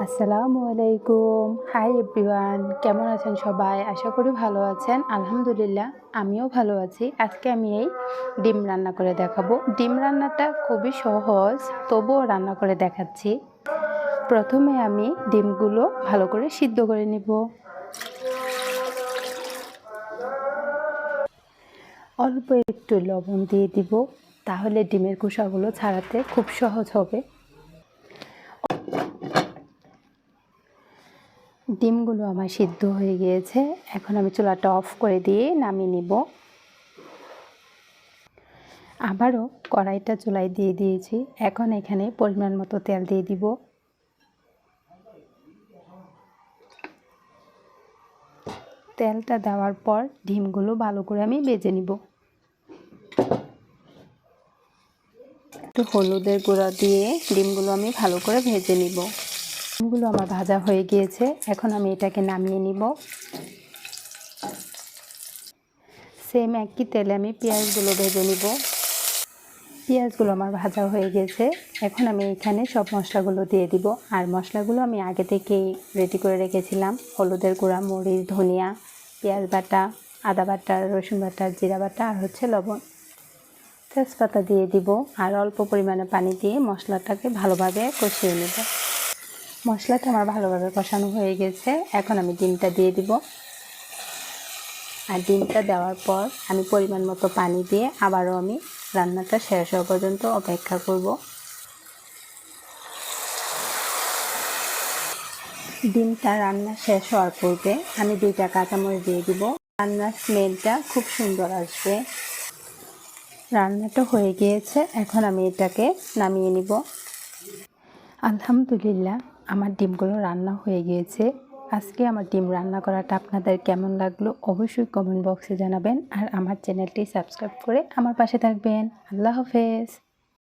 আসসালামু আলাইকুম। Hi everyone, কেমন আছেন সবাই? আশা করি ভালো আছেন। আলহামদুলিল্লাহ আমিও ভালো আছি। আজকে আমি এই ডিম রান্না করে দেখাবো। ডিম রান্নাটা খুবই সহজ, তবুও রান্না করে দেখাচ্ছি। প্রথমে আমি ডিমগুলো ভালো করে সিদ্ধ করে নিব। অল্প একটু লবণ দিয়ে দিব, তাহলে ডিমের খোসাগুলো ছাড়াতে খুব সহজ হবে। ডিমগুলো আমার সিদ্ধ হয়ে গিয়েছে। এখন আমি চুলাটা অফ করে দিয়ে নামিয়ে নিব। আবারও কড়াইটা চুলায় দিয়ে দিয়েছি। এখন এখানে পরিমাণ মতো তেল দিয়ে দিব। তেলটা দেওয়ার পর ডিমগুলো ভালো করে আমি ভেজে নিব। একটু হলুদের গুঁড়া দিয়ে ডিমগুলো আমি ভালো করে ভেজে নিব। ডিমগুলো আমার ভাজা হয়ে গিয়েছে। এখন আমি এটাকে নামিয়ে নিব। সেম একই তেলে আমি পেঁয়াজগুলো ভেজে নিব। পেঁয়াজগুলো আমার ভাজা হয়ে গেছে। এখন আমি এখানে সব মশলাগুলো দিয়ে দিব। আর মশলাগুলো আমি আগে থেকেই রেডি করে রেখেছিলাম। হলুদের গুঁড়া, মরিচ, ধনিয়া, পেঁয়াজ বাটা, আদা বাটা, রসুন বাটা, জিরা বাটা আর লবণ। তেজপাতা দিয়ে দিব আর অল্প পরিমাণে পানি দিয়ে মশলাটাকে ভালোভাবে কষিয়ে নেব। মশলাটা আমার ভালোভাবে কষানো হয়ে গেছে। এখন আমি ডিমটা দিয়ে দিব। আর ডিমটা দেওয়ার পর আমি পরিমাণ মতো পানি দিয়ে আবারও আমি রান্নাটা শেষ হওয়া পর্যন্ত অপেক্ষা করব। ডিমটা রান্না শেষ হওয়ার পূর্বে আমি 2টা কাঁচামরিচ দিয়ে দিব। রান্নার স্মেলটা খুব সুন্দর আসবে। রান্নাটা হয়ে গিয়েছে। এখন আমি এটাকে নামিয়ে নিব। আলহামদুলিল্লাহ আমার ডিমগুলো রান্না হয়ে গিয়েছে। আজকে আমার ডিম রান্না করাটা আপনাদের কেমন লাগলো অবশ্যই কমেন্ট বক্সে জানাবেন। আর আমার চ্যানেলটি সাবস্ক্রাইব করে আমার পাশে থাকবেন। আল্লাহ হাফেজ।